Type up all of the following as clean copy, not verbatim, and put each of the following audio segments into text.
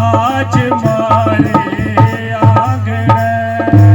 आज मारे आंगन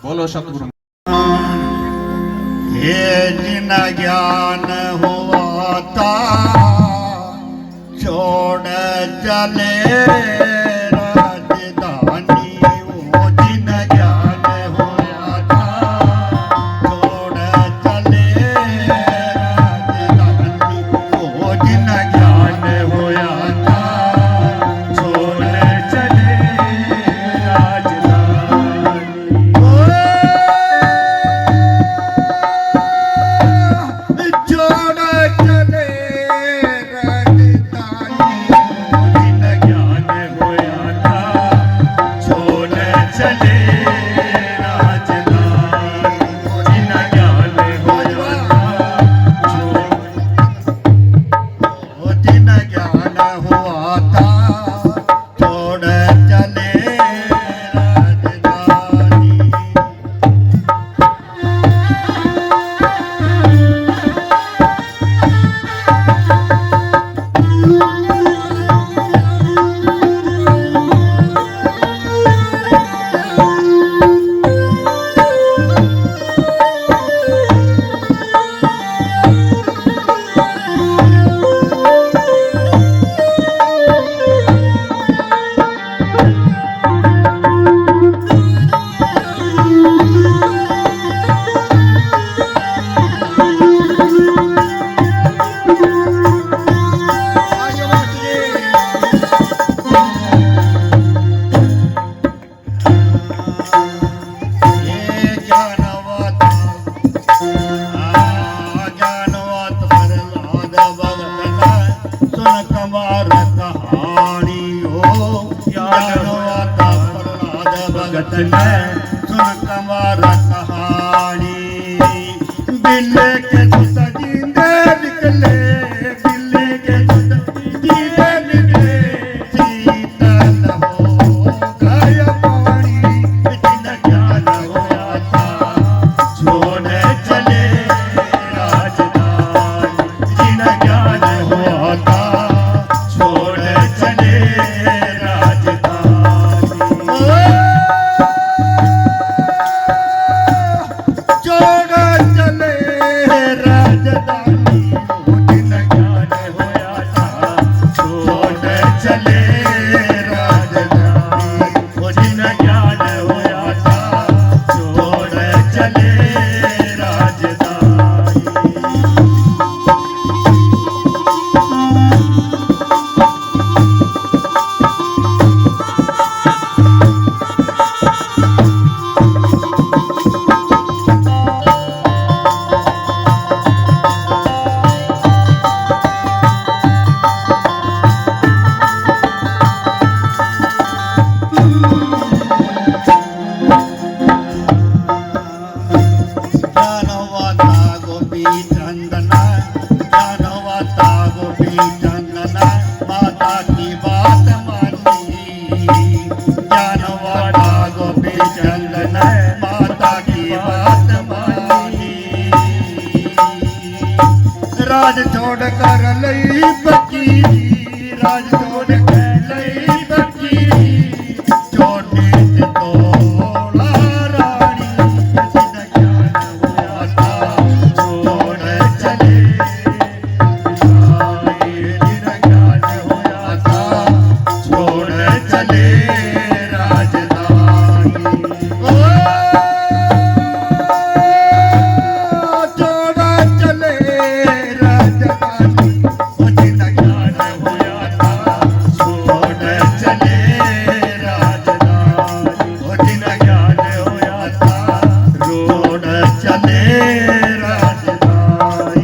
बोलो सतगुरु। हे जिन ज्ञान हुआ था छोड़ चले राजधानी, वो जिन ज्ञान हुआ था छोड़ चले राजधानी, वो जिन ज्ञान हुआ था छोड़ चले भगत ने सुन कमर कहानी, बिल्ले के सुत जींदे निकले, बिल्ले के सुत जींदे निकले, शीतल हो गया पानी, जिन ज्ञान हुआ था छोड़े चले राजधानी, जिन ज्ञान हुआ था छोड़े चले राजधानी। चंदन ज्ञान हुआ था गोपी चंदन माता की बात मानी ज्ञान हुआ था गोपी चंदन माता की बात मानी राज छोड़ कर लई फकीरी राज छोड़ कर लई फकीरी छोटे से तोला रानी जिन ज्ञान हुआ था छोड़ चले जिन ज्ञान हुआ था छोड़ चले राजधानी ओ छोड़ चले राजधानी ओ जिन ज्ञान हुआ था छोड़ चले राजधानी ओ जिन ज्ञान हुआ था छोड़ चले राजधानी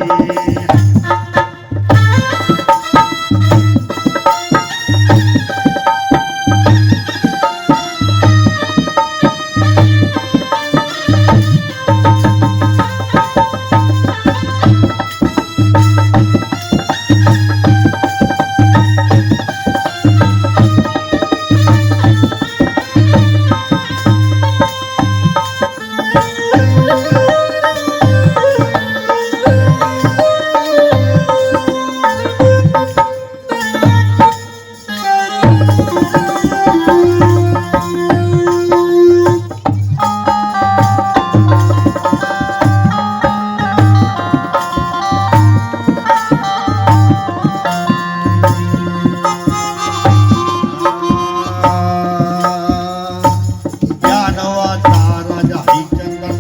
ज्ञान हुआ था राजा हरिचंद्र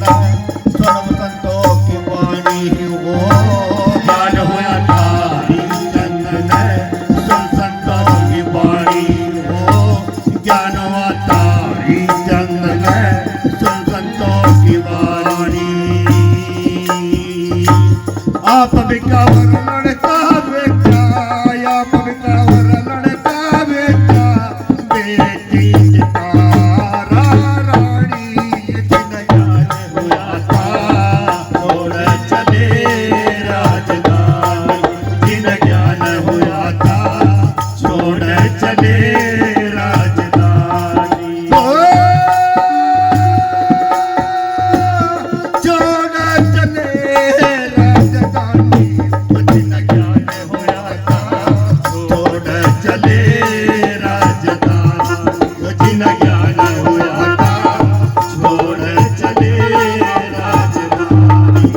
सर्व संतों की वाणी हो ज्ञान हुआ था हरिचंद्र सुन संतों की वाणी हो ज्ञान हुआ था हरिचंद्र सुन संतों की वाणी आप बिकावर लड़का बेटा आप बिकावर लड़का बेटा बेटी तारा रानी जिन ज्ञान हुआ था छोड़ चले राजधानी जिन ज्ञान हुआ था छोड़ चले राजधानी छोड़ चले राजधानी जिन ज्ञान हुआ था छोड़ चले राजधानी जिन ज्ञान हुआ था छोड़ चले राजधानी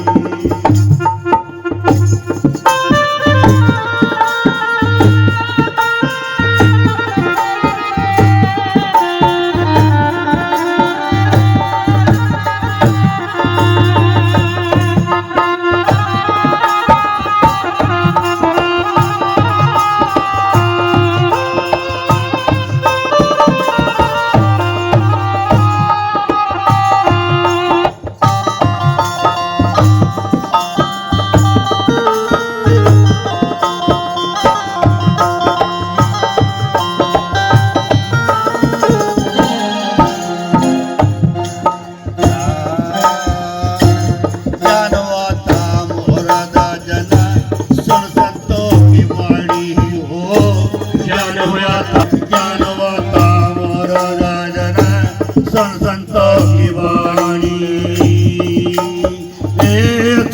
ज्ञान हुआ था मोरा जना सुन संतों की वाणी हो ज्ञान हुआ था मोरा जना सुन संतों की वाणी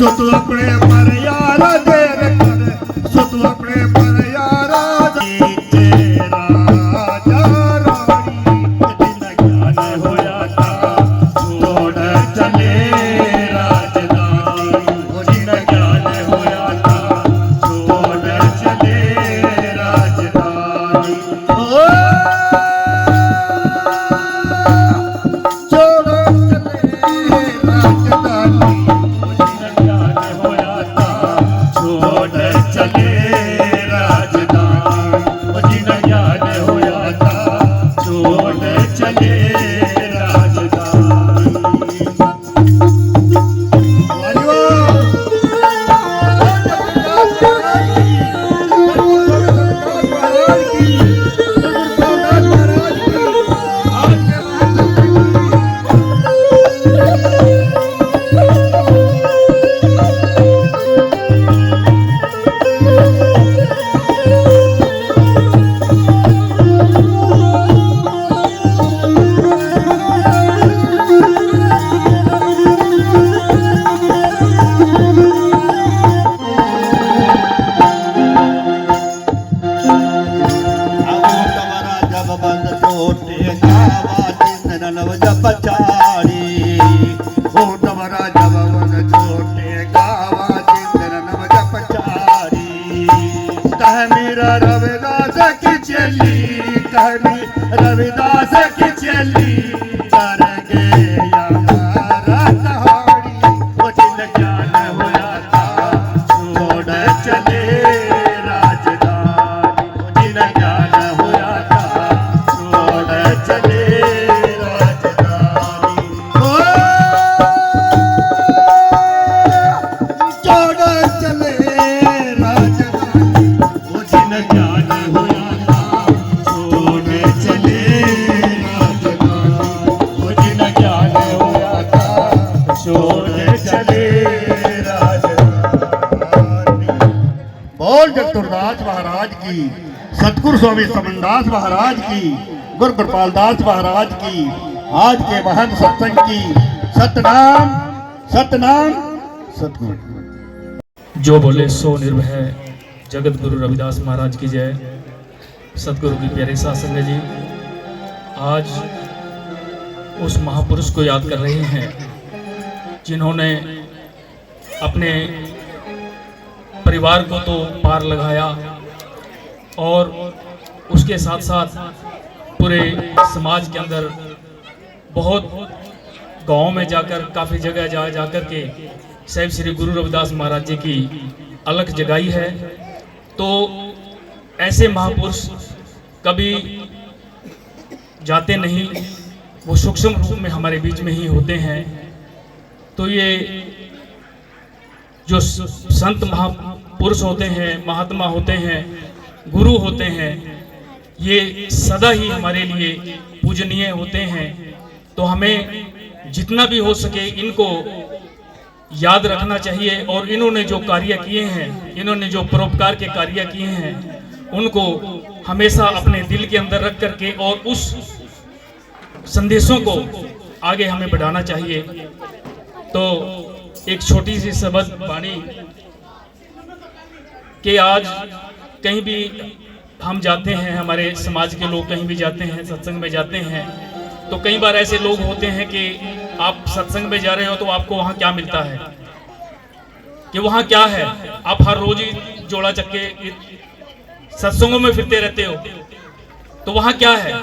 तो तू अपने पर यार देर कर सो तू अपने पर यार तेरा राजा रानी जिन ज्ञान हुआ था छोड़ चले राजधानी जिन ज्ञान हुआ था छोड़ चले राजधानी ओ छोड़ चले राजधानी जिन ज्ञान हुआ था चली कभी रविदास की चली कर गया रातहाड़ी वो जिन ज्ञान होया था छोड़ चले राजधानी जिन ज्ञान होया था छोड़ चले राजधानी छोड़ चले राजधानी वो जिन ज्ञान होया था छोड़ चले राजधानी वो जिन ज्ञान होया था छोड़ चले राजधानी। बोल जगतुरदास महाराज की, सतगुरु स्वामी समनदास महाराज की, गुरु कृपाल दास महाराज की, आज के महंत सत्संग की सतनाम सतनाम सतगुरु। जो बोले सो निर्भय, जगत गुरु रविदास महाराज की जय। सतगुरु की प्यारे साथ संगत जी, आज उस महापुरुष को याद कर रहे हैं जिन्होंने अपने परिवार को तो पार लगाया और उसके साथ साथ पूरे समाज के अंदर बहुत गाँव में जाकर काफ़ी जगह जा कर के साहिब श्री गुरु रविदास महाराज जी की अलख जगाई है। तो ऐसे महापुरुष कभी जाते नहीं, वो सूक्ष्म रूप में हमारे बीच में ही होते हैं। तो ये जो संत महापुरुष होते हैं, महात्मा होते हैं, गुरु होते हैं, ये सदा ही हमारे लिए पूजनीय होते हैं। तो हमें जितना भी हो सके इनको याद रखना चाहिए और इन्होंने जो कार्य किए हैं, इन्होंने जो परोपकार के कार्य किए हैं, उनको हमेशा अपने दिल के अंदर रख करके और उस संदेशों को आगे हमें बढ़ाना चाहिए। तो एक छोटी सी शब्द वाणी कि आज कहीं भी हम जाते हैं, हमारे समाज के लोग कहीं भी जाते हैं, सत्संग में जाते हैं, तो कई बार ऐसे लोग होते हैं कि आप सत्संग में जा रहे हो तो आपको वहाँ क्या मिलता है, कि वहाँ क्या है। आप हर रोज ही जोड़ा चक्के सत्संगों में फिरते रहते हो, तो वहाँ क्या है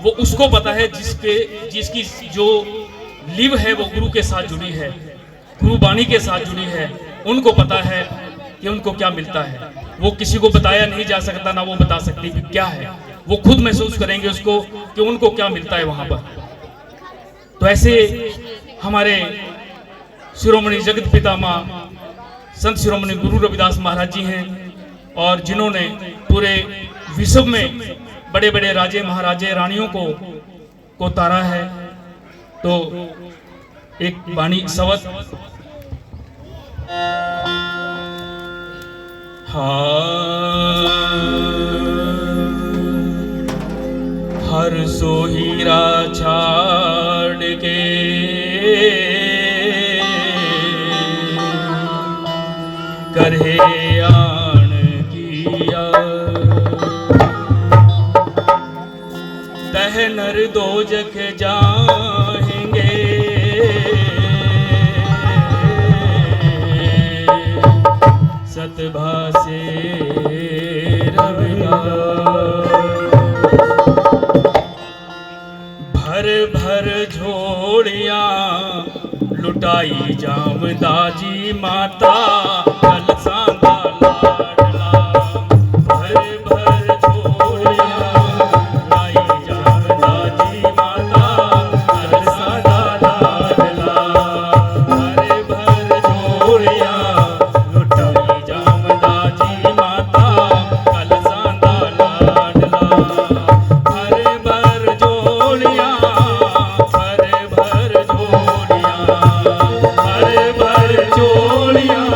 वो उसको पता है जिसकी जो लिव है वो गुरु के साथ जुड़ी है, गुरु वाणी के साथ जुड़ी है। उनको पता है कि उनको क्या मिलता है। वो किसी को बताया नहीं जा सकता, ना वो बता सकती कि क्या है। वो खुद महसूस करेंगे उसको कि उनको क्या मिलता है वहां पर। तो ऐसे हमारे शिरोमणि जगत पितामह संत शिरोमणि गुरु रविदास महाराज जी हैं, और जिन्होंने पूरे विश्व में बड़े बड़े राजे महाराजे रानियों को तारा है। तो एक वाणी सवत हर सो हीरा छाड़ के करहे आन किया, तह नर दोजख जाएंगे सतभासे भर भर झोड़ियां लुटाई जामदाजी माता कलसा का लाडला। भर भर झोड़ियां लुटाई जामदाजी माता कलसा का लाडला। भर भर झोड़ियां लुटाई जामदाजी माता कलसा का लाडला। भर भर झोड़ियां भर भर झोड़ियां भर भर झोड़ियां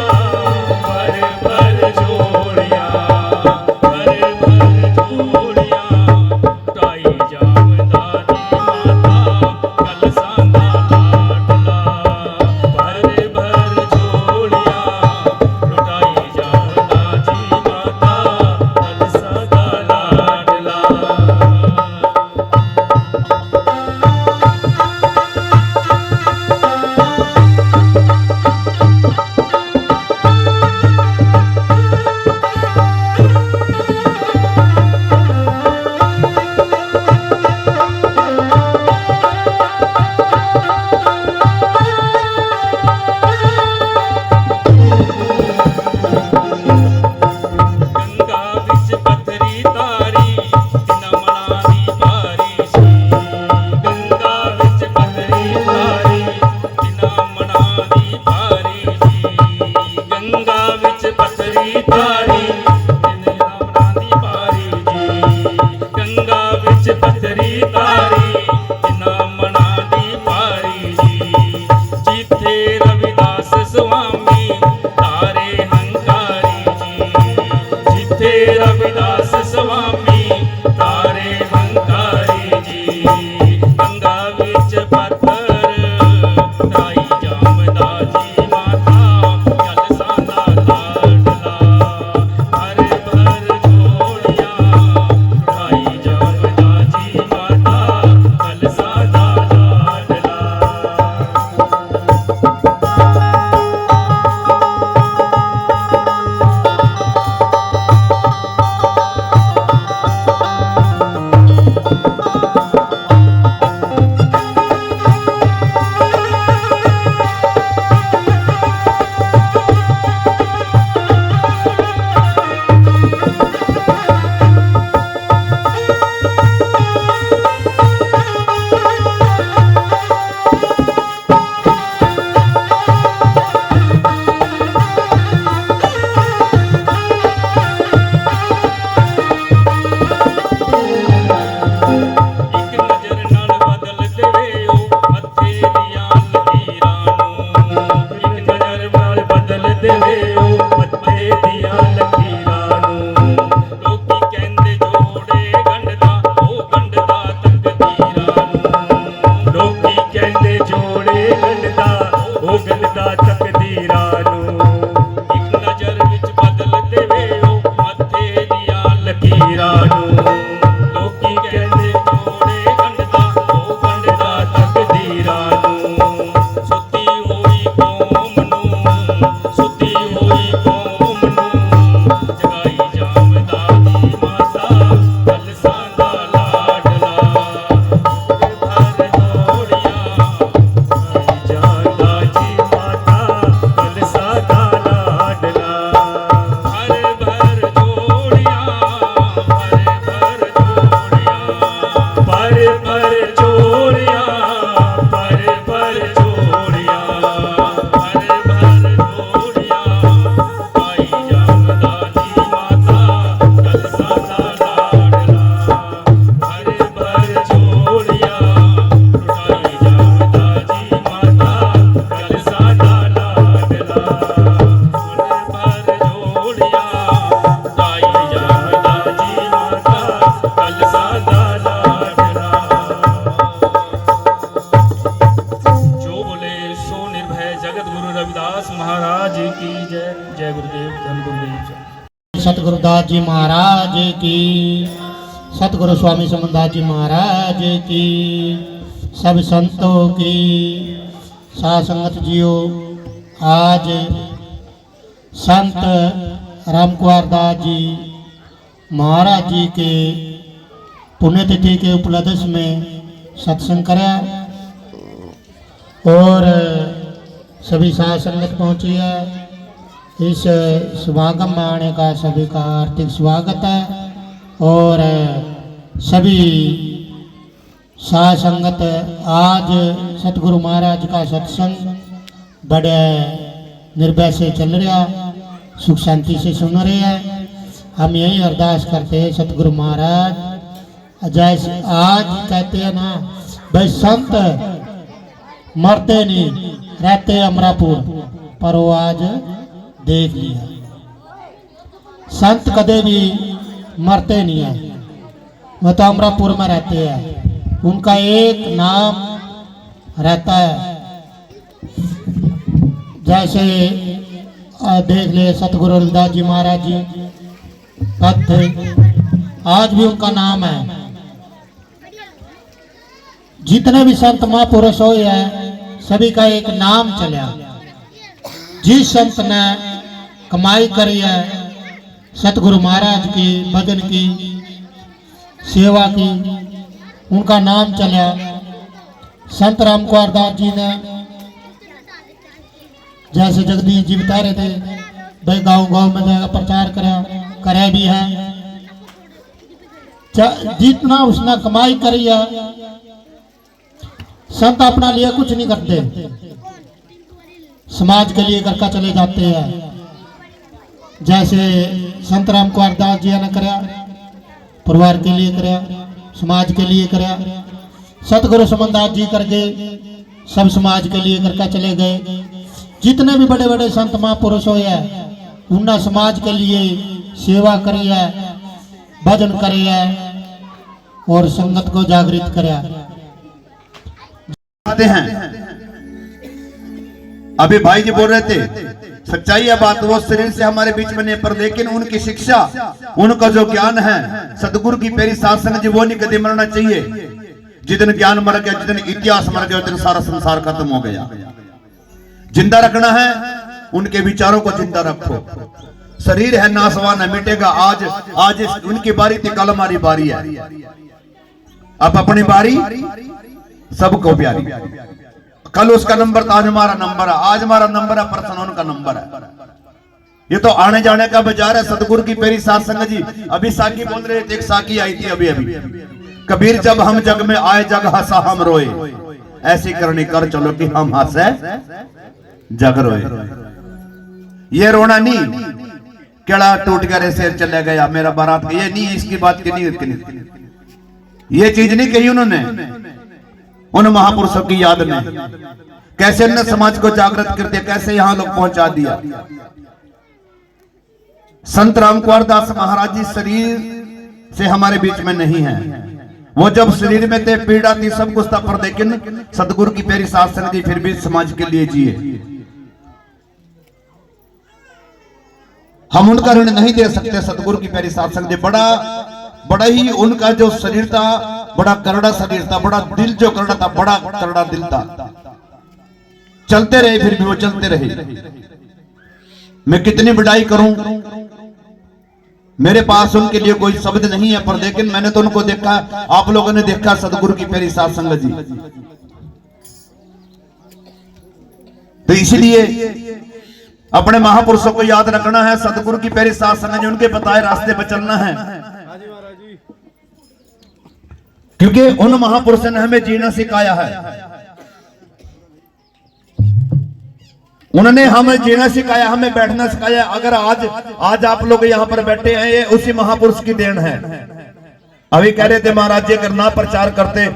महाराज की जय। जय गुरुदेव, धन गुरुदेव। सतगुरुदास जी महाराज की, सतगुरु स्वामी समदास जी महाराज की, सब संतों की, साध संगत जियो। आज संत रामकुमार दास जी महाराज जी के पुण्यतिथि के उपलक्ष्य में सत्संग करा और सभी साध संगत पहुंची है। इस समागम में आने का सभी का हार्दिक स्वागत है और सभी साध संगत आज सतगुरु महाराज का सत्संग बड़े निर्भय से चल रहा, सुख शांति से सुन रहे हैं। हम यही अरदास करते हैं सतगुरु महाराज, जैसे आज कहते हैं ना भाई संत मरते नहीं, रहते अमरापुर, पर वो आज देख लिया संत कदे भी मरते नहीं है, वो तो अमरापुर में रहते हैं। उनका एक नाम रहता है। जैसे देख ले सतगुरु रविदास जी महाराज जी पद थे, आज भी उनका नाम है। जितने भी संत महापुरुष हुए हैं सभी का एक नाम चला। जिस संत ने कमाई करी है सतगुरु महाराज की भजन की सेवा की, उनका नाम चला। संत रामकुमार दास जी ने जैसे जगदीश जी बता रहे थे भाई गांव गांव में जाकर प्रचार करे भी है। जितना उसने कमाई करी है संत अपना लिए कुछ नहीं करते, समाज के लिए करके चले जाते हैं। जैसे संत रामकुमार दास जी ने कराया, परिवार के लिए कराया, समाज के लिए कराया। सतगुरु समदास जी करके सब समाज के लिए करके चले गए। जितने भी बड़े बड़े संत महापुरुष हुए हैं उन्होंने समाज के लिए सेवा करी है, भजन करी है और संगत को जागृत कराया। हैं अभी भाई जी बोल रहे थे, सच्चाई है बात, वो शरीर से हमारे बीच में नहीं, पर लेकिन उनकी शिक्षा, उनका जो ज्ञान है सतगुरु की पेरी शासन जी, वो नहीं कभी मरना चाहिए। जितने ज्ञान मर गया, जितने इतिहास मर गया, उतने सारा संसार खत्म हो गया। जिंदा रखना है उनके विचारों को जिंदा रखो। शरीर है नासवान है, मिटेगा। आज उनकी बारी थी, कल हमारी बारी है। अब अपनी बारी सबको प्यारी। कल उसका नंबर था, आज हमारा नंबर है। आज हमारा नंबर है, परसों उनका नंबर है। ये तो आने जाने का बाजार है। सतगुरु की पेरी साध संगत जी, अभी साकी बोल रहे थे, एक साकी आई थी अभी अभी, कबीर जब हम जग में आए जग हंसा हम रोए, ऐसी करनी कर चलो कि हम हंसे जग रोए। ये रोना नहीं केड़ा टूट गया शेर चले गया मेरा बारात, ये नहीं, इसकी बात की नहीं, ये चीज नहीं कही उन्होंने। उन महापुरुषों की याद में कैसे उन्होंने समाज को जागृत कर दिया, कैसे यहां लोग पहुंचा दिया। संत रामकुमार दास महाराज जी शरीर से हमारे बीच में नहीं है। वो जब शरीर में थे, पीड़ा थी, सब कुछ था, पर लेकिन सतगुरु की पेरी साध संगत जी फिर भी समाज के लिए जिए। हम उनका ऋण नहीं दे सकते। सतगुरु की पेरी साध संगत जी, बड़ा ही उनका जो शरीर था, बड़ा करड़ा शरीर था, बड़ा दिल जो करड़ा था, बड़ा करड़ा दिल था। चलते रहे, फिर भी वो चलते रहे। मैं कितनी बढ़ाई करूं, मेरे पास उनके लिए कोई शब्द नहीं है, पर लेकिन मैंने तो उनको देखा, आप लोगों ने देखा सतगुरु की पेरी साध संगत जी। तो इसलिए अपने महापुरुषों को याद रखना है। सतगुरु की पेरी साध संगत जी, उनके बताए रास्ते पर चलना है, क्योंकि उन महापुरुषों ने हमें जीना सिखाया है। उन्होंने हमें जीना सिखाया, हमें बैठना सिखाया। अगर आज आप लोग यहाँ पर बैठे हैं, ये उसी महापुरुष की देन है। अभी कह रहे थे महाराज जी अगर ना प्रचार करते,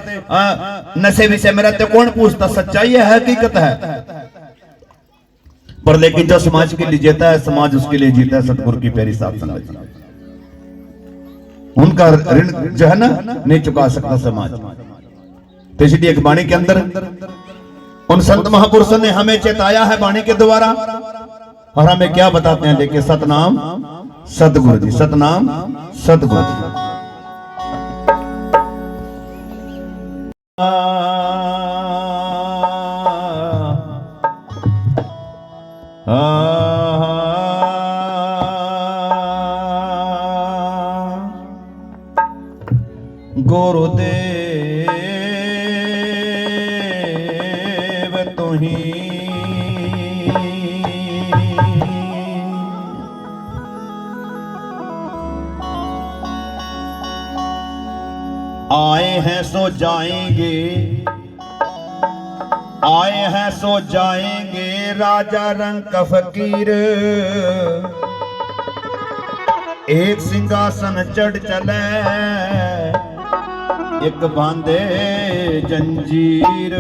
नशे विषय में रहते, कौन पूछता। सच्चाई है, हकीकत है। पर लेकिन जो समाज के लिए जीता है, समाज उसके लिए जीता है। सतगुरु की पेरी साध संगत, उनका ऋण जो है ना नहीं चुका सकता समाज। तो इसलिए एक वाणी के अंदर उन संत महापुरुषों ने हमें चेताया है वाणी के द्वारा और हमें क्या बताते हैं, देखिए सतनाम सतगुरु जी, सतनाम सतगुरु जी। गुरुदेव तुही आए हैं सो जाएंगे, आए हैं सो जाएंगे, राजा रंग का फकीर एक सिंहासन चढ़ चले, एक बांधे जंजीर।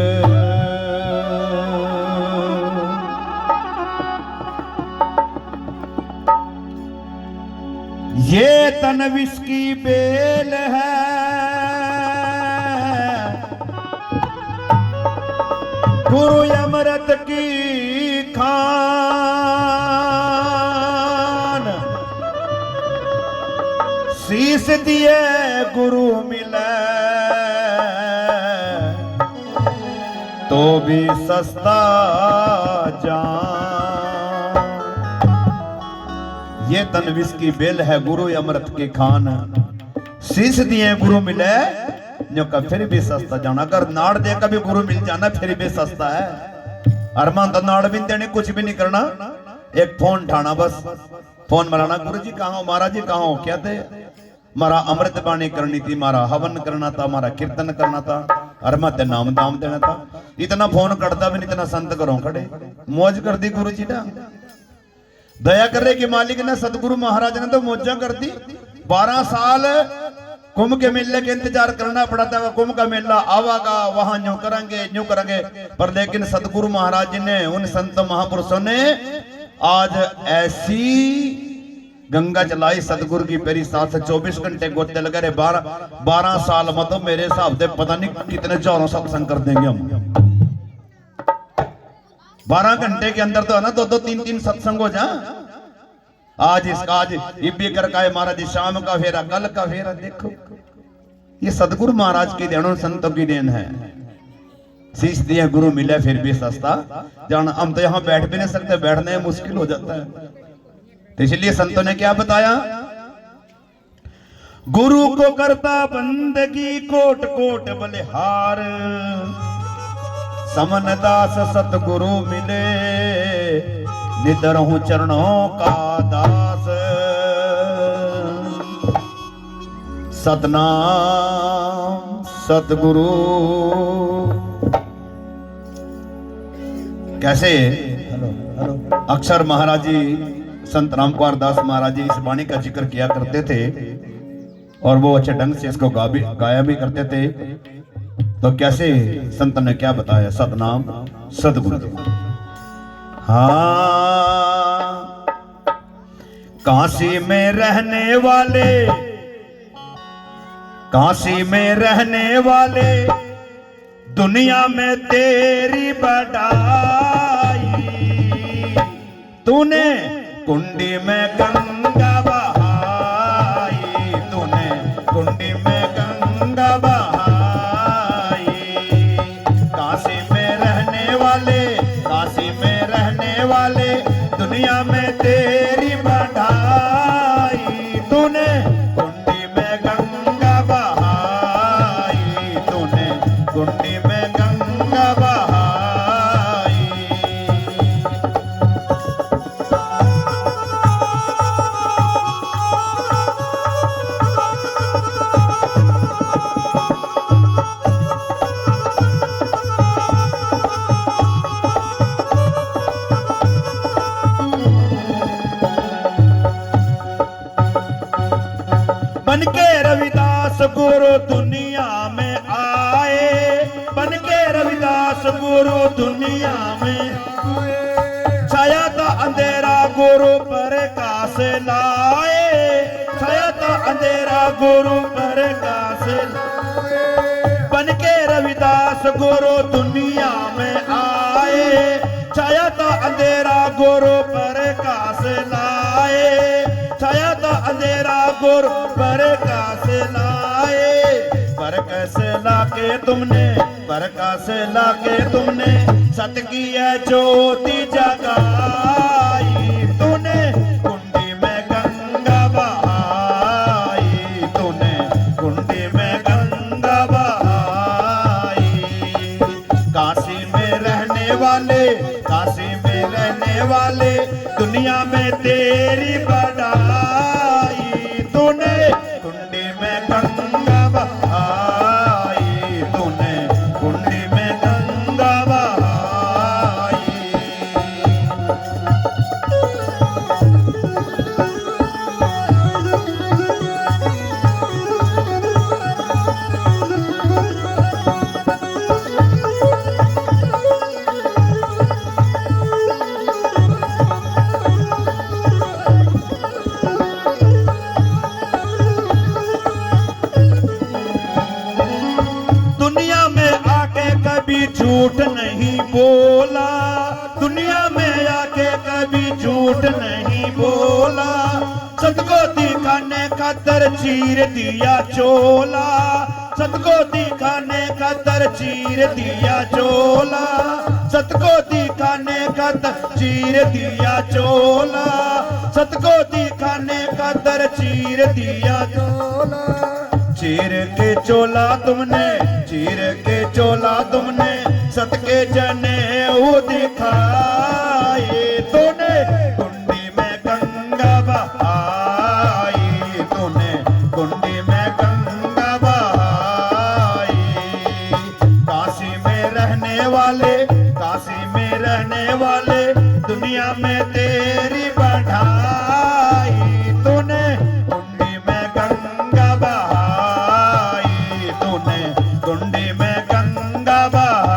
ये तन विस्की बेल है, गुरु अमृत की खान, शीस दिए गुरु मिले तो भी सस्ता जान। ये तन विस्की बेल है, गुरु अमृत के खान, शीस दिए गुरु मिले जो का फिर भी सस्ता जाना। अगर नाड़ दे कभी गुरु मिल जाना फिर भी सस्ता है। अरमान तो नाड़ भी देने, कुछ भी नहीं करना, एक फोन उठाना बस, फोन मराना, गुरु जी कहाँ हो, महाराज जी कहाँ हो, क्या थे, मारा अमृत बाणी करनी थी, मारा हवन करना था, मारा कीर्तन करना था, अरमा ते नाम दाम देना था। इतना फोन करता भी नहीं, इतना संत करो खड़े, मौज कर दी गुरु जी ने, दया कर रहे कि मालिक ने, सतगुरु महाराज ने तो मौजा कर दी। 12 साल कुंभ के मेले के इंतजार करना पड़ा था, कुंभ का मेला आवागा, वहां यूं करेंगे, पर लेकिन सतगुरु महाराज जी ने, उन संत महापुरुषों ने आज ऐसी गंगा चलाई सतगुरु की पेरी साथ से 24 घंटे गोते लगे रहे। 12 साल मतलब मेरे हिसाब से पता नहीं कितने जोरों सत्संग कर देंगे हम। 12 घंटे के अंदर तो है ना 2-2 3-3 सत्संग हो जाए। आज इसका आज इब्बी कर का है महाराज, शाम का फेरा, कल का फेरा। देखो ये सतगुरु महाराज की देन, संतों की देन है। शीश दिए गुरु मिले फिर भी सस्ता जान। हम तो यहाँ बैठ भी नहीं सकते, बैठने में मुश्किल हो जाता है। तो इसलिए संतों ने क्या बताया, गुरु को करता बंदगी कोट कोट बलिहार, समन दास सतगुरु मिले, निदर हूं चरणों का दास। सतनाम सतगुरु। कैसे अक्षर महाराज जी, संत रामकुमार दास महाराज जी इस वाणी का जिक्र किया करते थे और वो अच्छे ढंग से इसको गाया भी करते थे। तो कैसे संत ने क्या बताया, सतनाम सतगुरु। हाँ, काशी में रहने वाले, काशी में रहने वाले, दुनिया में तेरी बढ़ाई, तूने कुंडी में गंगा बहाई, तूने कुंडी में गंगा बहाई। काशी में रहने वाले, काशी में रहने वाले, दुनिया में तेरी बढ़ाई, तूने कुंडी में गंगा बहाई, तूने कुंडी में गंगा बहाई। बनके रविदास गुरु दुनिया में आए, बनके रविदास गुरु दुनिया में आए, छाया था अंधेरा गुरु प्रकाश लाए, छाया था अंधेरा गुरु प्रकाश लाए। बनके रविदास गुरु दुनिया में आए, छाया तो अंधेरा गुरु प्रकाश लाए, छाया तो अंधेरा गुरु प्रकाश लाए। प्रकाश लाके तुमने, प्रकाश लाके तुमने सत की है ज्योति जगाई। तूने कुंडी में गंगा बहाई, तूने कुंडी में गंगा बहाई। काशी में रहने वाले, काशी में रहने वाले दुनिया में तेरी बड़ाई। तूने कुंडी में गंगा बहाई, तूने कुंडी में गंगा बहाई। दुनिया में आके कभी झूठ नहीं बोला, दुनिया में आके कभी झूठ नहीं बोला। सबको दिखाने खातर चीर दिया चोला, सबको दिखाने खातर चीर दिया चोला, सबको दिखाने खातर चीर दिया चोला, सबको दिखाने खातर चीर दिया चोला। चीर के चोला तुमने, चीर के चोला तुमने सत के जने दिखाए। तूने कुंडी में गंगा बहाई, तूने कुंडी में गंगा बहाई। काशी में रहने वाले, काशी में रहने वाले दुनिया में तेरी बढ़ाई। तूने कुंडी में गंगा बहाई, तूने कुंडी में गंगा बहाई।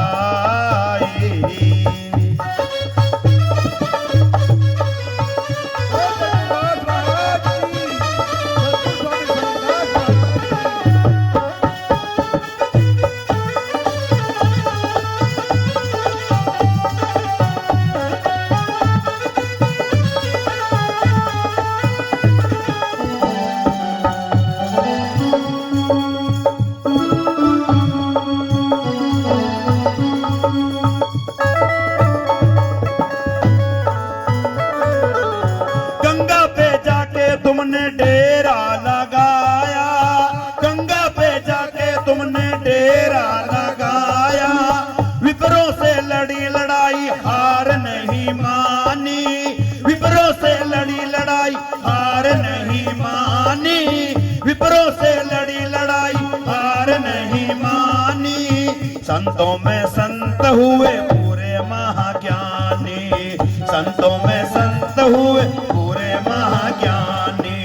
गंगा पे जाके तुमने डेरा लगाया, गंगा पे जाके तुमने डेरा लगाया। विप्रों से लड़ी लड़ाई हार नहीं मानी, विप्रों से लड़ी लड़ाई हार नहीं मानी, विप्रों से लड़ी लड़ाई हार नहीं मानी। संतों में संत हुए पूरे महाज्ञानी, संतों में संत हुए पूरे महाज्ञानी।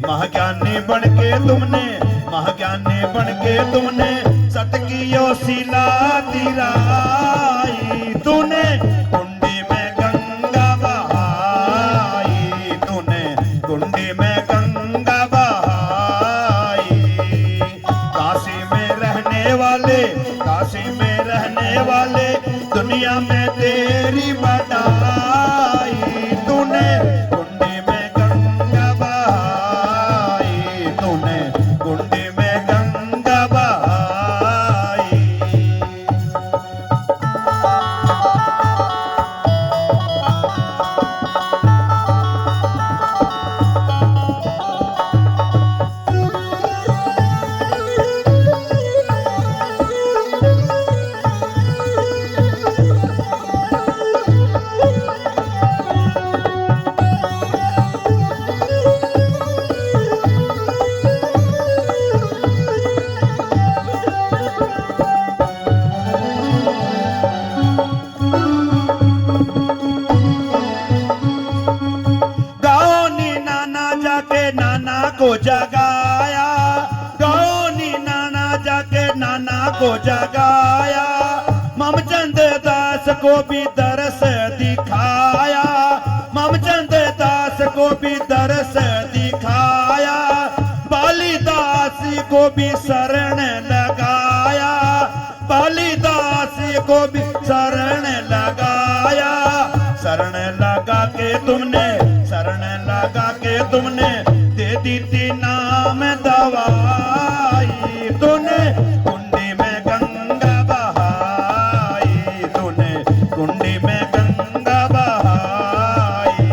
महाज्ञानी बन के तुमने, महाज्ञानी बन के तुमने सत की शिला तिराई। तूने कुंडी में गंगा बहाई, तूने कुंडी में गंगा बहाई। काशी में रहने वाले, काशी में रहने वाले दुनिया में तेरी बढ़ाई। तूने कुंडी में गंगा बहाई, तूने कुंडी में गंगा बहाई। को जगाया, गौनी नाना जाके नाना को जगाया। ममचंद दास को भी दरस दिखाया, ममचंद दास को भी दरस दिखाया। बालीदास को भी शरण लगाया, बालीदास को भी शरण लगाया। तुमने शरण लगा के तुमने दे दी थी नाम दवाई, तूने कुंडी में गंगा बहाई, तूने कुंडी में गंगा बहाई।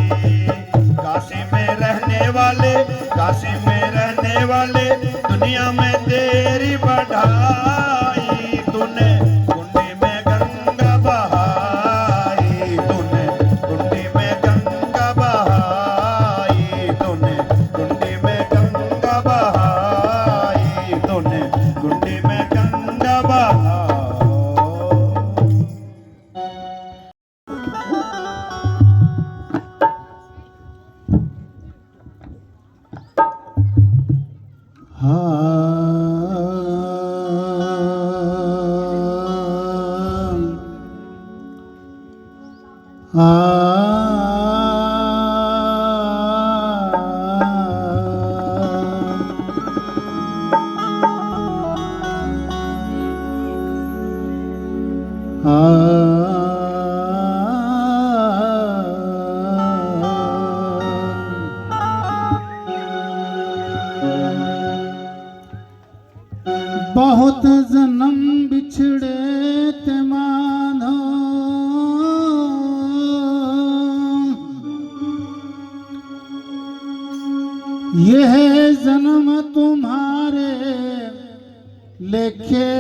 काशी में रहने वाले, काशी में रहने वाले, दुनिया में तेरी बढ़ाई, तूने कुंडी में गंगा बहाई, तूने कुंडी में गंगा बहाई, तूने कुंडी में गंगा बहाई, तूने कुंडी में गंगा बहाई। बहुत जन्म बिछड़े ते मानो, यह जन्म तुम्हारे लेखे,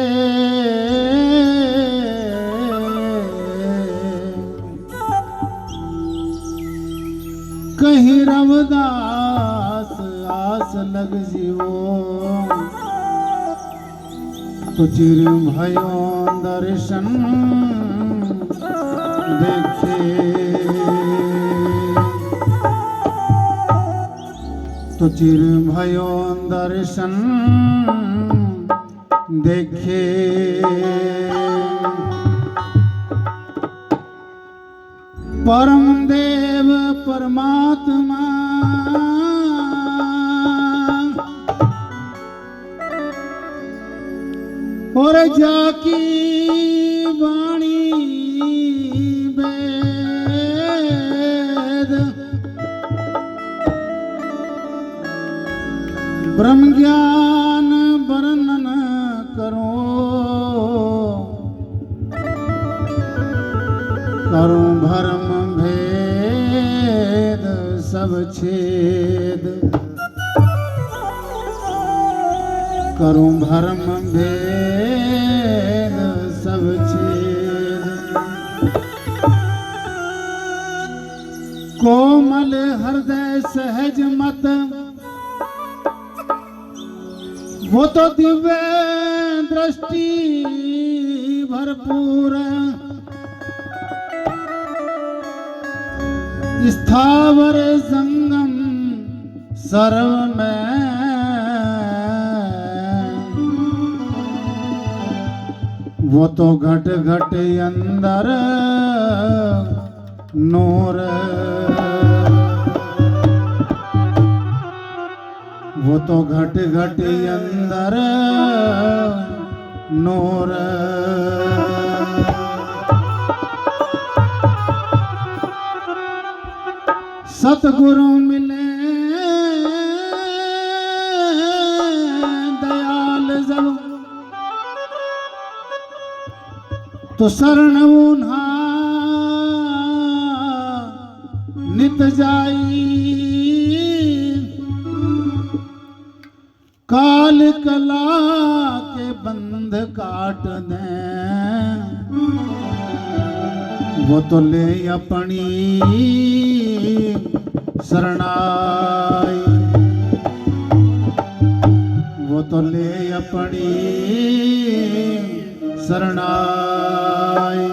कहीं रवदास आस लग जीवो, तो चिर भयो दर्शन देखे, तो चिर भयो दर्शन देखे। परम देव परमात्मा और जाकी वाणी वेद, ब्रह्म ज्ञान वर्णन करो, करो भरम भेद सब छेद, करूं भरम भेद सब छेद। कोमल हृदय सहज मत, वो तो दिव्य दृष्टि भरपूर, स्थावर संगम सर्व में, वो तो घट घट अंदर नूर, वो तो घट घट अंदर नूर। सतगुरु मिले दयाल जब, तो शरण उन्हा नित जाई, काल कला के बंध काट दें, वो तो ले अपनी शरणाई, वो तो ले अपनी शरणाई।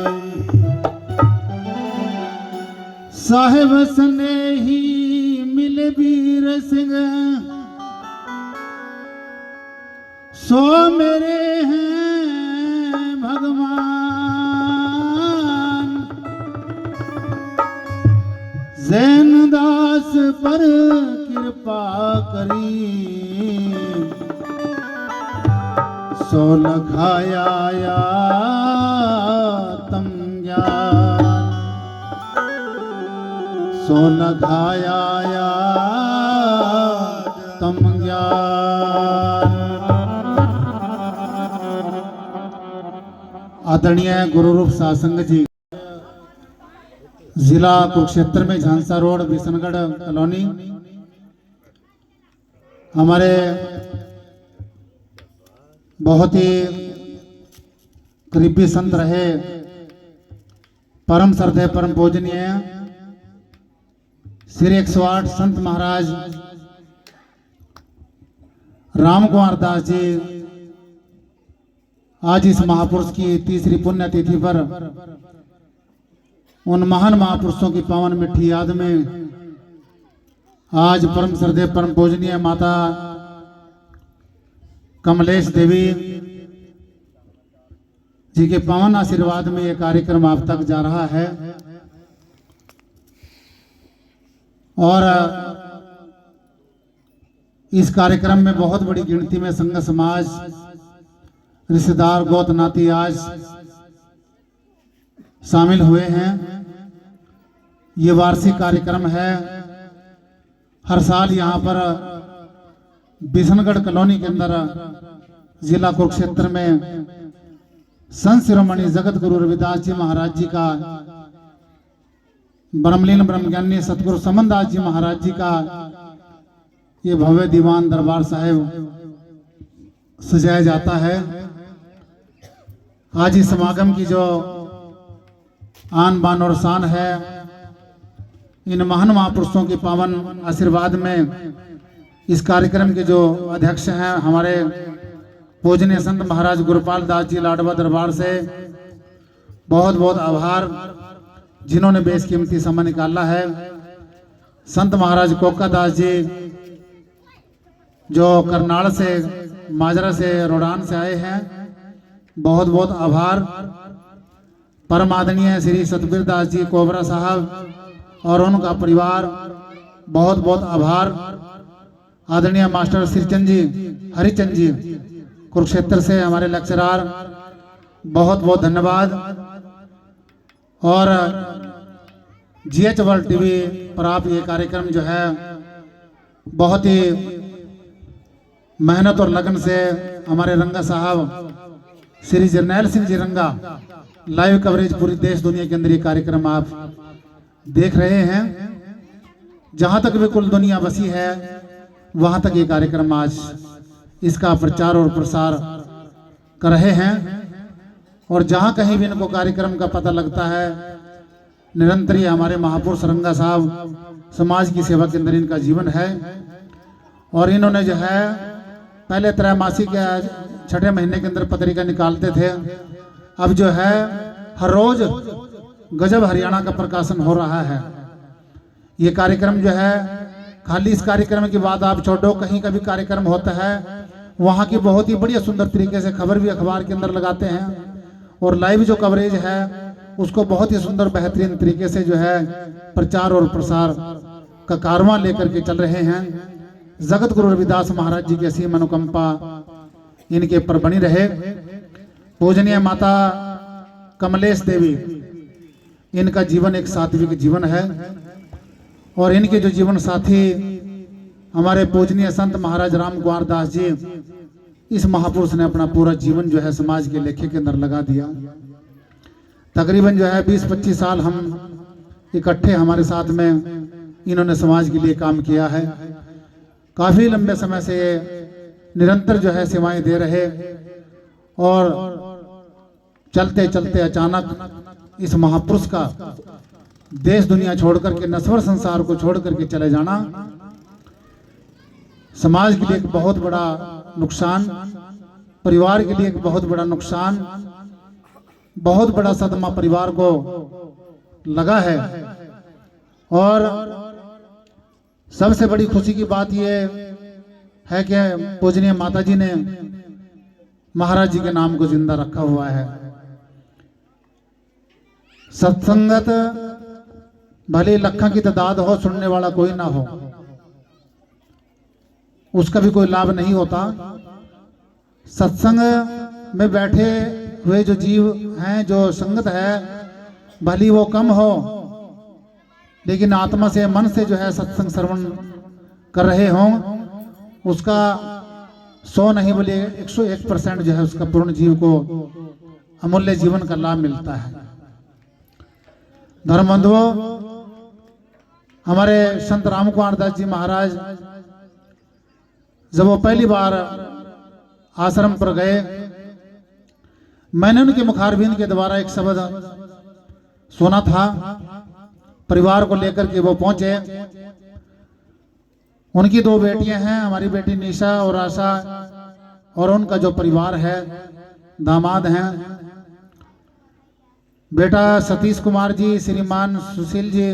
साहेब स्नेही मिले वीर सिंह, सो मेरे हैं भगवान, जैन दास पर कृपा करी, सो लखाया तम ज्ञान, सो न घाया तम ज्ञान। आदरणीय गुरु रूप सासंग जी, जिला कुरुक्षेत्र में झांसा रोड बिशनगढ़ कॉलोनी, हमारे बहुत ही करीबी संत रहे, परम श्रद्धेय परम पूजनीय श्री 108 संत महाराज राम कुमार दास जी आज इस महापुरुष की तीसरी पुण्यतिथि पर उन महान महापुरुषों की पावन मिठी याद में आज परम श्रद्धेय परम पूजनीय माता कमलेश देवी जी के पावन आशीर्वाद में यह कार्यक्रम आप तक जा रहा है। और इस कार्यक्रम में बहुत बड़ी गिनती में संघ समाज, रिश्तेदार, गोत नाती आज शामिल हुए हैं। ये वार्षिक कार्यक्रम है। हर साल यहाँ पर बिशनगढ़ कॉलोनी के अंदर जिला कुरुक्षेत्र में संत शिरोमणि जगत गुरु रविदास जी महाराज जी का, ब्रह्मलीन ब्रह्मज्ञानी सतगुरु समनदास जी महाराज जी का ये भव्य दीवान दरबार साहिब सजाया जाता है। आज इस समागम की जो आन बान और शान है, इन महान महापुरुषों के पावन आशीर्वाद में इस कार्यक्रम के जो अध्यक्ष हैं हमारे पूजनीय संत महाराज गुरुपाल दास जी लाडवा दरबार से बहुत बहुत आभार, जिन्होंने बेशकीमती समय निकाला है। संत महाराज कोका दास जी जो करनाल से, माजरा से, रोडान से आए हैं, बहुत बहुत आभार। परम आदरणीय श्री सतबीर दास जी कोबरा साहब और उनका परिवार, बहुत बहुत आभार। आदरणीय मास्टर श्रीचंद जी, हरिचंद जी कुरुक्षेत्र से हमारे लेक्चरार, बहुत बहुत धन्यवाद। और GH वर्ल्ड टीवी पर आप ये कार्यक्रम जो है बहुत ही मेहनत और लगन से हमारे रंगा साहब श्री जरनैल सिंह जी रंगा लाइव कवरेज पूरी देश दुनिया के अंदर ये कार्यक्रम आप देख रहे हैं। जहां तक भी कुल दुनिया बसी है वहां तक ये कार्यक्रम आज इसका प्रचार और प्रसार कर रहे हैं। और जहां कहीं भी इनको कार्यक्रम का पता लगता है, निरंतर ये हमारे महापुरुष रंगा साहब समाज की सेवा के अंदर इनका जीवन है। और इन्होंने जो है पहले त्रैमासिक या छठे महीने के अंदर पत्रिका निकालते थे, अब जो है हर रोज गजब हरियाणा का प्रकाशन हो रहा है। ये कार्यक्रम जो है खाली इस कार्यक्रम के बाद आप छोड़ो, कहीं का भी कार्यक्रम होता है वहाँ की बहुत ही बढ़िया सुंदर तरीके से खबर भी अखबार के अंदर लगाते हैं, और लाइव जो कवरेज है उसको बहुत ही सुंदर बेहतरीन तरीके से जो है प्रचार और प्रसार का कारवां लेकर के चल रहे हैं। जगत गुरु रविदास महाराज जी की असीम अनुकंपा इनके पर बनी रहे। पूजनीय माता कमलेश देवी, इनका जीवन एक सात्विक जीवन है, और इनके जो जीवन साथी हमारे पूजनीय संत महाराज राम कुमार दास जी, इस महापुरुष ने अपना पूरा जीवन जो है समाज के लेखे के अंदर लगा दिया। तकरीबन जो है 20-25 साल हम इकट्ठे हमारे साथ में इन्होंने समाज के लिए काम किया है। काफी लंबे समय से निरंतर जो है सेवाएं दे रहे, और चलते चलते अचानक इस महापुरुष का देश दुनिया छोड़ करके, नश्वर संसार को छोड़ करके चले जाना समाज के लिए एक बहुत बड़ा नुकसान, परिवार के लिए एक बहुत बड़ा नुकसान, बहुत बड़ा सदमा परिवार को लगा है। और सबसे बड़ी खुशी की बात यह है कि पूजनीय माता जी ने महाराज जी के नाम को जिंदा रखा हुआ है। सत्संगत भले लखों की तादाद हो, सुनने वाला कोई ना हो, उसका भी कोई लाभ नहीं होता। सत्संग में बैठे हुए जो जीव हैं, जो संगत है, भली वो कम हो लेकिन आत्मा से मन से जो है सत्संग श्रवण कर रहे हों, उसका 100 नहीं बोले 101% जो है उसका पूर्ण जीव को अमूल्य जीवन का लाभ मिलता है। धर्म बंधुओं, हमारे संत राम कुमार दास जी महाराज जब वो पहली बार आश्रम पर गए, मैंने उनके मुखारबिंद के द्वारा एक शब्द सुना था। परिवार को लेकर के वो पहुंचे। उनकी 2 बेटियां हैं, हमारी बेटी निशा और आशा, और उनका जो परिवार है, दामाद हैं, बेटा सतीश कुमार जी, श्रीमान सुशील जी,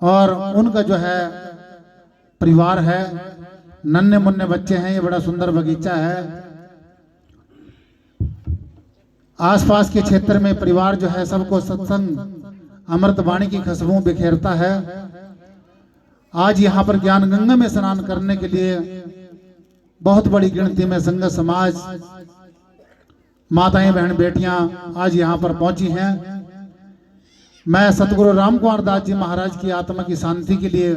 और उनका जो है परिवार है, नन्हे मुन्ने बच्चे हैं। ये बड़ा सुंदर बगीचा है। आसपास के क्षेत्र में परिवार जो है सबको सत्संग अमृत वाणी की खुशबू बिखेरता है। आज यहाँ पर ज्ञान गंगा में स्नान करने के लिए बहुत बड़ी गिनती में संघ समाज, माताएं, बहन, बेटियां आज यहाँ पर पहुंची हैं। मैं सतगुरु राम कुमार दास जी महाराज की आत्मा की शांति के लिए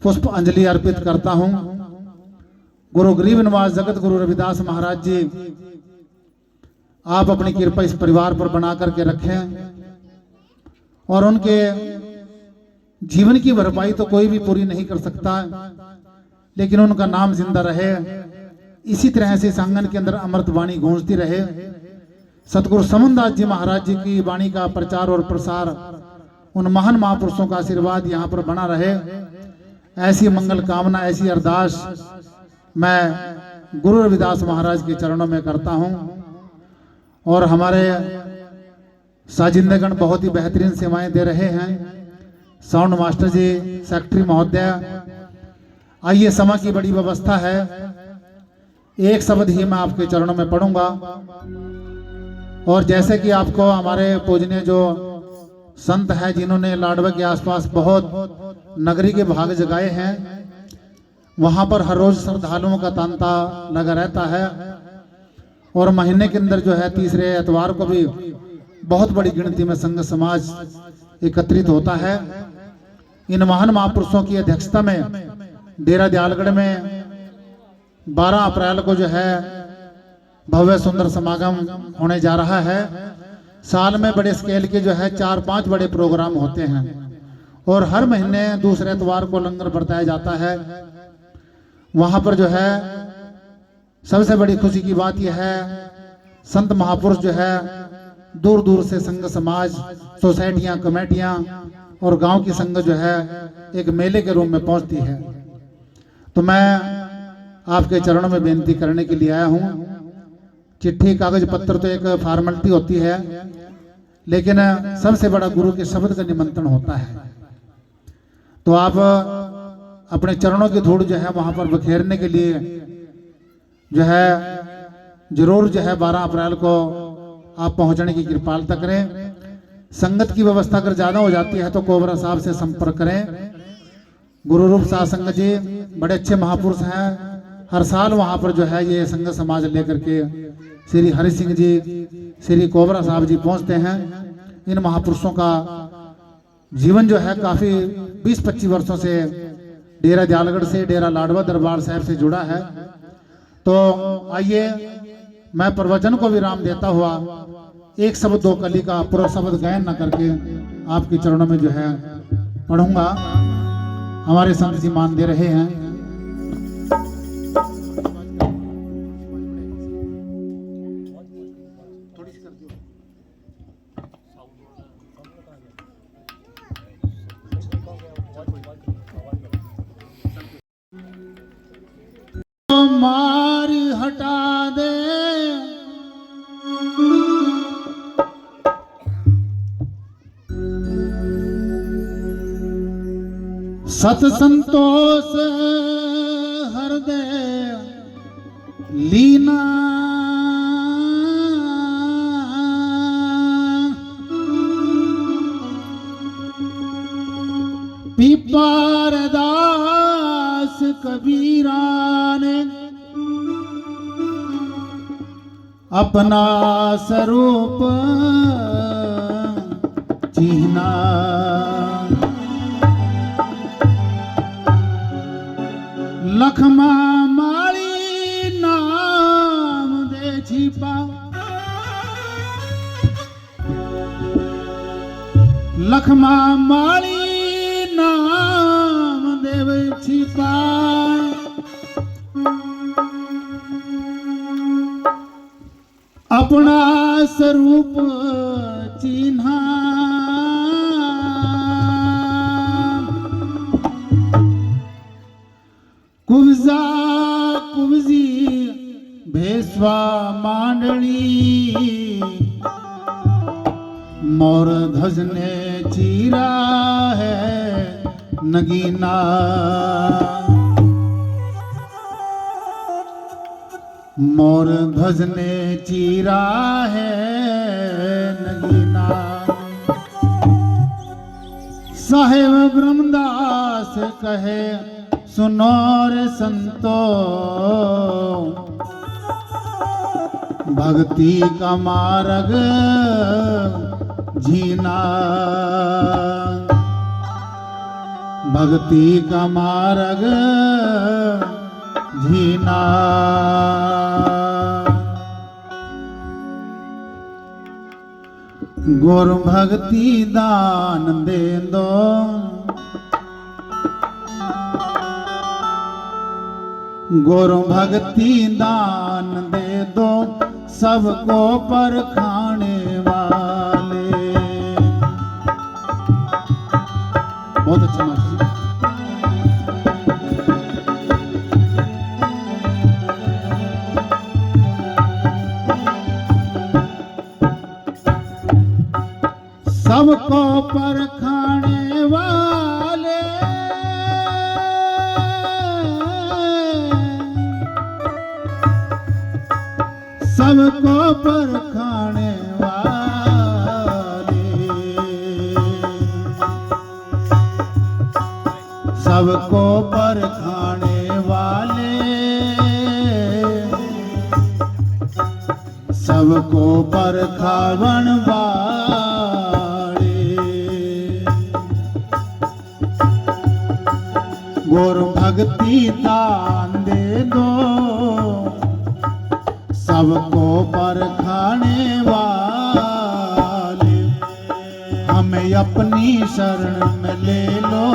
पुष्प अंजलि अर्पित करता हूं। गुरु गरीब निवास जगत गुरु रविदास महाराज जी, आप अपनी कृपा इस परिवार पर बना करके रखें, और उनके जीवन की भरपाई तो कोई भी पूरी नहीं कर सकता, लेकिन उनका नाम जिंदा रहे। इसी तरह से इस आंगन के अंदर अमृत वाणी गूंजती रहे। सतगुरु समनदास जी महाराज जी की वाणी का प्रचार और प्रसार, उन महान महापुरुषों का आशीर्वाद यहाँ पर बना रहे। ऐसी मंगल कामना, ऐसी अरदास मैं गुरु रविदास महाराज के चरणों में करता हूँ। और हमारे साजिंदेगण बहुत ही बेहतरीन सेवाएं दे रहे हैं। साउंड मास्टर जी, सेक्रेटरी महोदय, आइए, समा की बड़ी व्यवस्था है। एक शब्द ही मैं आपके चरणों में पढ़ूंगा। और जैसे कि आपको हमारे पूजनीय जो संत है, जिन्होंने लाडवा के आसपास बहुत नगरी के भाग जगाए हैं, वहां पर हर रोज श्रद्धालुओं का तांता लगा रहता है। और महीने के अंदर जो है तीसरे एतवार को भी बहुत बड़ी गिनती में संघ समाज एकत्रित होता है। इन महान महापुरुषों की अध्यक्षता में डेरा दयालगढ़ में 12 अप्रैल को जो है भव्य सुंदर समागम होने जा रहा है। साल में बड़े स्केल के जो है 4-5 बड़े प्रोग्राम होते हैं, और हर महीने दूसरे एतवार को लंगर बरताया जाता है। वहां पर जो है सबसे बड़ी खुशी की बात यह है, संत महापुरुष जो है दूर दूर से संघ समाज, सोसाइटियां, कमेटियां और गांव की संघ जो है एक मेले के रूप में पहुंचती है। तो मैं आपके चरणों में बेनती करने के लिए आया हूं। चिट्ठी, कागज पत्र तो एक फॉर्मेलिटी होती है, लेकिन सबसे बड़ा गुरु के शब्द का निमंत्रण होता है। तो आप अपने चरणों की धूड़ जो है वहां पर बखेरने के लिए जो है जरूर जो है 12 अप्रैल को आप पहुंचने की कृपालता करें। संगत की व्यवस्था अगर ज्यादा हो जाती है तो कोबरा साहब से संपर्क करें। गुरु रूप सासंग जी बड़े अच्छे महापुरुष हैं। हर साल वहां पर जो है ये संघ समाज लेकर के श्री हरि सिंह जी, श्री कोबरा साहब जी पहुंचते हैं। इन महापुरुषों का जीवन जो है काफी 20-25 वर्षों से डेरा दयालगढ़ से, डेरा लाडवा दरबार साहब से जुड़ा है। तो आइए, मैं प्रवचन को विराम देता हुआ एक शब्द 2 कली का पूरा शब्द गायन न करके आपके चरणों में जो है पढ़ूंगा। हमारे संत जी मान दे रहे हैं। मार हटा दे सत संतोष हृदय लीना, पीपार दास कबीरा ने अपना स्वरूप चिन्हा लखमा माली नाम दे छिपा लखमा माली नाम देव छिपा अपना स्वरूप चिन्हा कुब्जा कुब्जी भेसवा मांडली मोर ध्वज ने चीरा है नगीना मोर ध्वज ने चीरा है नगीना साहेब ब्रह्मदास कहे सुनो रे संतो भक्ति का मार्ग जीना भक्ति का मार्ग जीना गुरु भक्ति दान दे दो गुरु भक्ति दान दे दो सबको परखाने वाले बहुत अच्छा मास्टर सबको परखाने वाले सबको परखाने वाले सबको परखाने वाले सबको परखावन वाले गुरु भक्ति दान दे दो सबको परखाने वाले हमें अपनी शरण में ले लो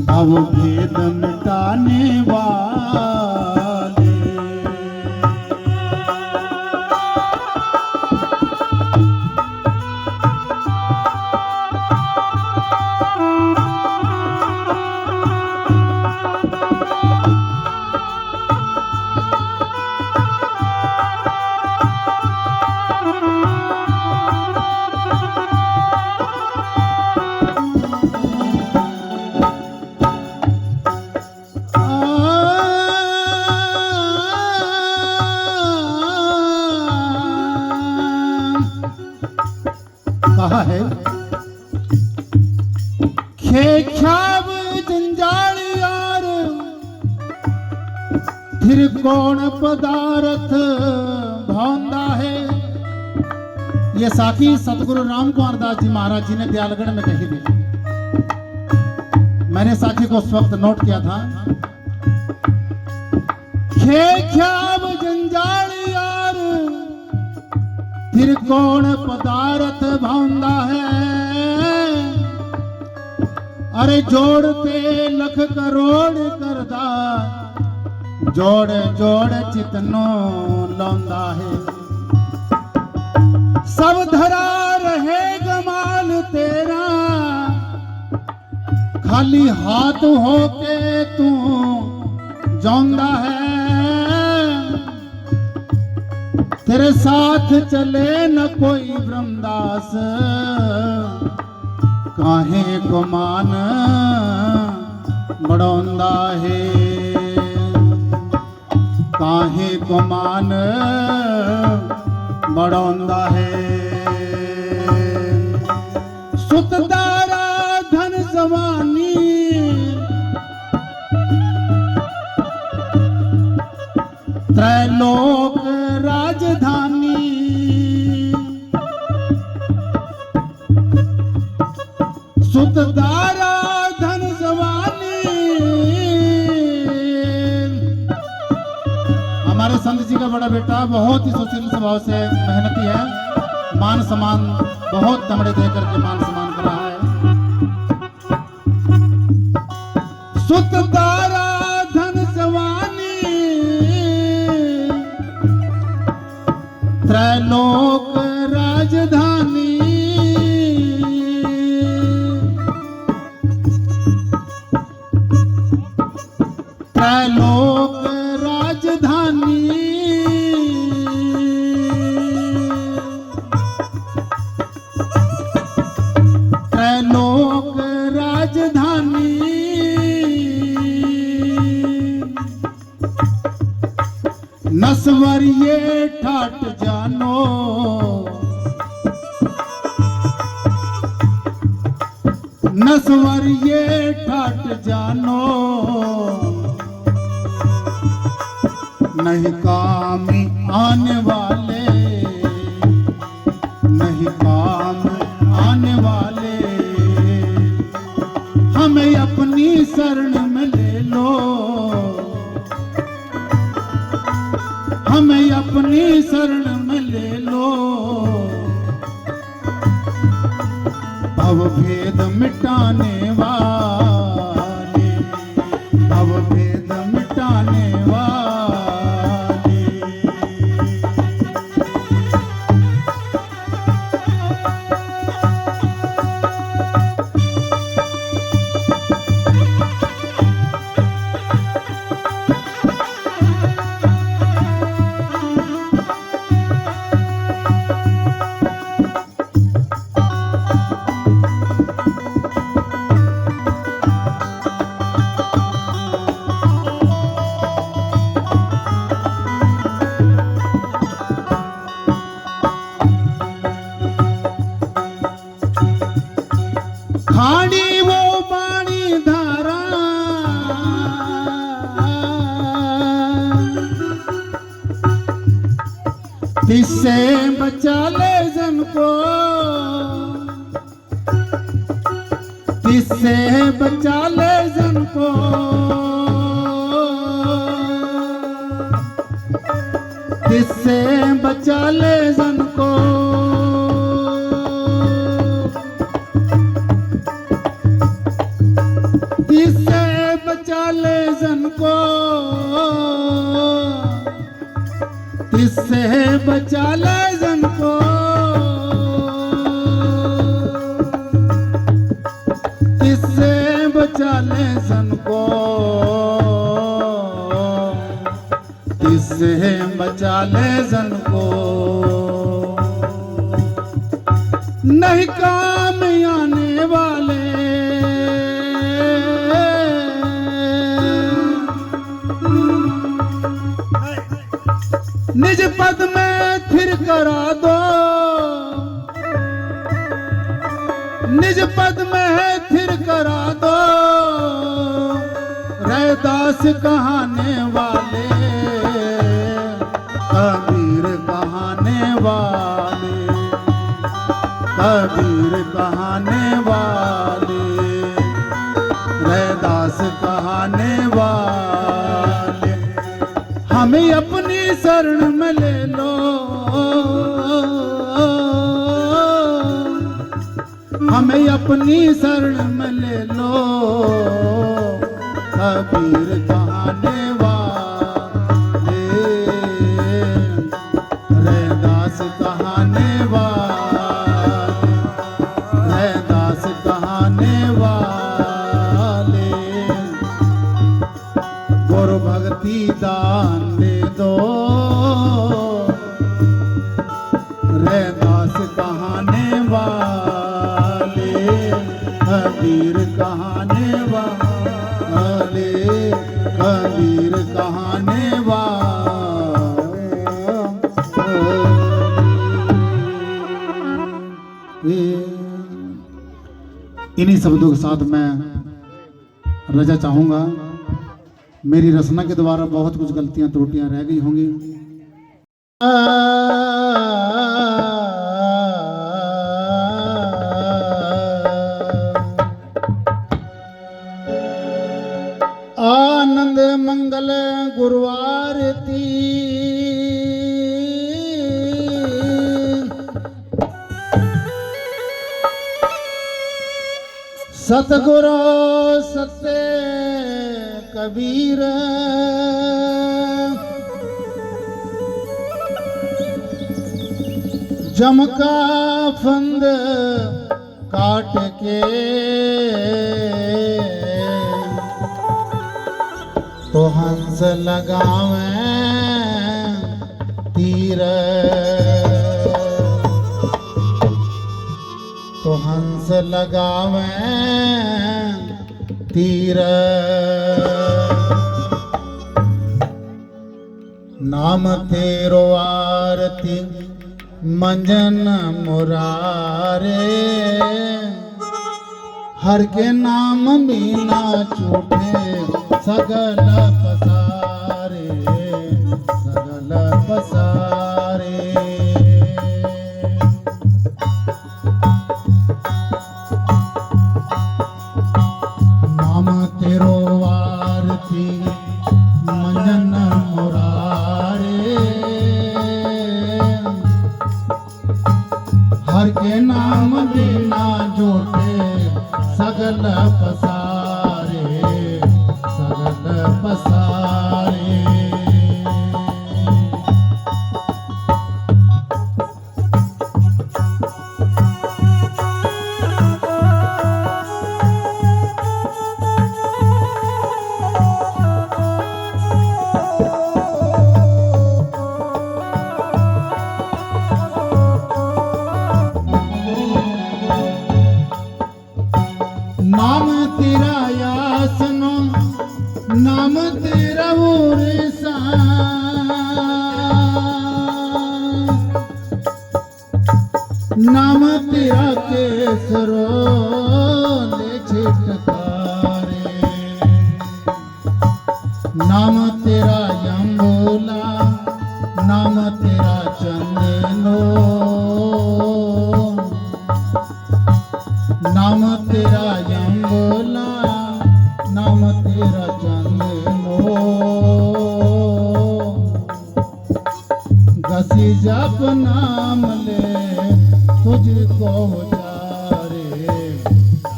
भव भेद मिटाने वाले कहा है खेख्याब जंजाल यार फिर कौन पदार्थ भौंदा है। ये साखी सतगुरु राम कुमार दास जी महाराज जी ने दयालगढ़ में कही थी। मैंने साखी को उस वक्त नोट किया था। खेख्याब जंजाल यार फिर कौन पदार्थ भौंदा है। अरे जोड़ के लख करोड़ करदा जोड़ जोड़ चितनो लौंदा है। सब धरा रहे गमाल तेरा खाली हाथ होके तू जाऊंगा है। तेरे साथ चले न कोई ब्रह्मदास काहे को मान बढ़ोंदा है। काहे को मान बढ़ोंदा है। सुतदारा धन जवानी त्रैलोक राजधानी सुतदारा धन जवानी। हमारे संत जी का बड़ा बेटा बहुत ही सुशील स्वभाव से मेहनती है, मान सम्मान बहुत दमड़े दे करके मान सम्मान कर रहा है। सुतदारा धन जवानी, त्रैलोक राजधानी। त्रैलोक राजधानी, त्रैलोक राजधानी। नस्वर ये ठाट जानो, नस्वर ये ठाट जानो। नहीं काम आने वाले, नहीं काम आने वाले। हमें अपनी शरण में ले लो, हमें अपनी शरण में ले लो। भवभेद मिटाने वाले, भवभेद मिटाने वाले। खाड़ी वो पानी धारा, जिससे बचा ले जन को, जिससे बचा ले जन को। जिससे बचा ले जन को। जिससे बचा ले जन को, जिससे बचा ले जन को। जिससे बचा ले जन को, जिससे बचा ले जन को। नहीं काम आने वाले, निज पद में थिर करा दो, निज पद में थिर करा दो। रैदास कहाने वाले, कबीर कहाने वाले, कबीर कहाने वाले। रैदास कहाने वाले। हमें अपनी शरण में ले लो, हमें अपनी शरण में ले लो। कबीर कहाने वाले, रैदास कहाने वाले, रैदास कहाने वाले। गुरु भक्ति दान दे दो, रैदास कहाने वाले, कबीर कहाने वाले, कबीर कहाने वाले। इन्हीं शब्दों के साथ मैं रजा चाहूंगा। मेरी रचना के द्वारा बहुत कुछ गलतियां त्रुटियां रह गई होंगी। मंगल गुरुवार ती सतगुरु सत्य कबीर जमका फंद काट के तो हंस लगावे तीर, तो हंस लगावे तीर। नाम तेरो आरती मंजन मुरारे, हर के नाम बिना छूटे सगल पसारे, सगल पसारे। नाम तेरो आरती मंजन मुरारे, हर के नाम बिना जोटे सगल पसारे, सगल पसारे। नाम तेरा यासनो, नाम तेरा उरसा, नाम तेरा केसरो ले छिटकारे, नाम तेरा यम्बोला, नाम तेरा चंदनो, नाम तेरा यम्बोला, नाम तेरा चंदनो। घसी जप नाम ले तुझको उचारे,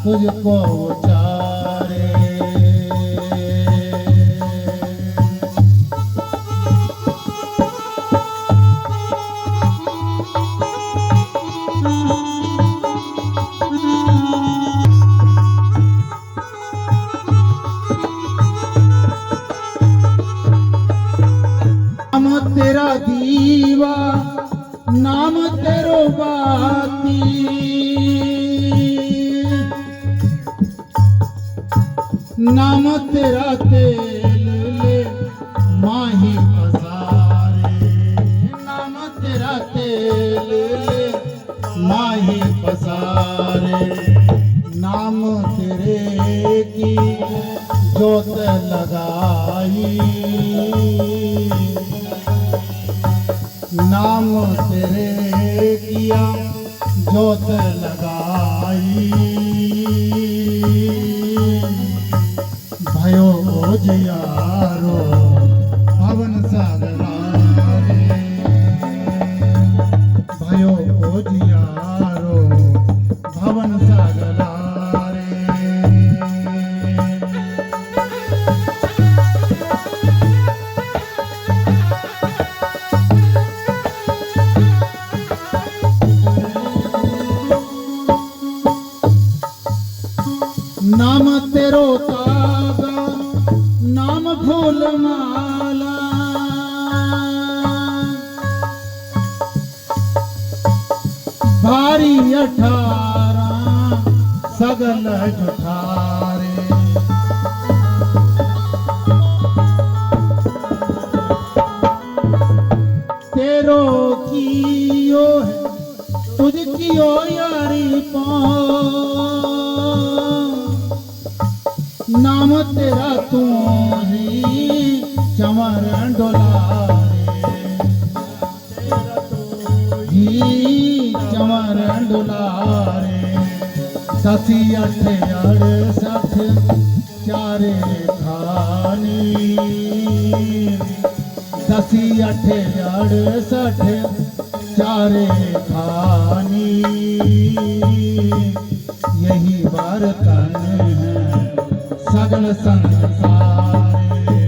तुझको उचारे। नाम तेरा दीवा, नाम तेरो बाती, नाम तेरा तेल ले माही पसारे, नाम तेरा तेल ले माही पसारे। नाम तेरे की जोत लगाई, नाम तेरे किया जोत लगाई। भयो जियारो पवन सागरारे, भयो जियारो पवन सागरारे। नाम तेरो तागा, नाम फूल माला, भारी 18 सगल जुठारे। तेरो कियो है तुझ कियो यारी पाओ, नाम तेरा तू ही चमर डोलारे, ही चमर डोलारे। 88 68 चारे खानी 10 8 68 चारे खानी यही बर्तन है सगल संसारे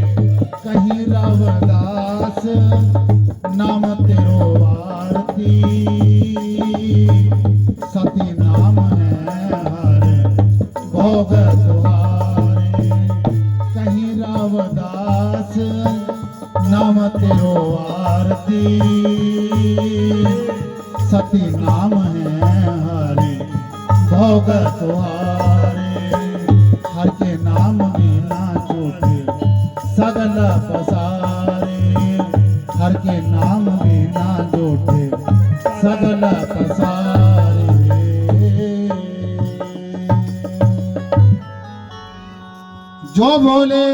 कहीं रवदास नाम तेरो आरती सती नाम है हर भोग तुम्हारे कहीं रवदास नाम तेरो आरती सती नाम है हरि भोग तुम्हारे हर के नाम बिना चोटे सगल पसारे हर के नाम बिना जोटे सगल पसारे जो बोले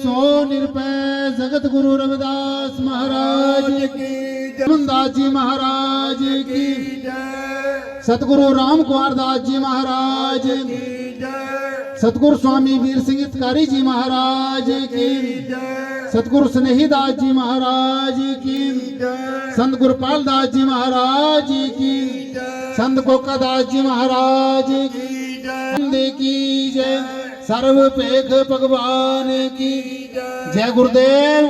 सो निरपय जगत गुरु रविदास महाराज की रमनदास जी महाराज की सतगुरु राम कुमार दास जी महाराज की सतगुरु स्वामी वीर सिंह हितकारी जी महाराज की सतगुरु स्नेहीदास जी महाराज की संत गुरुपाल दास जी महाराज की संत कोकादास जी महाराज की जय सर्वपेख भगवान की जय गुरुदेव।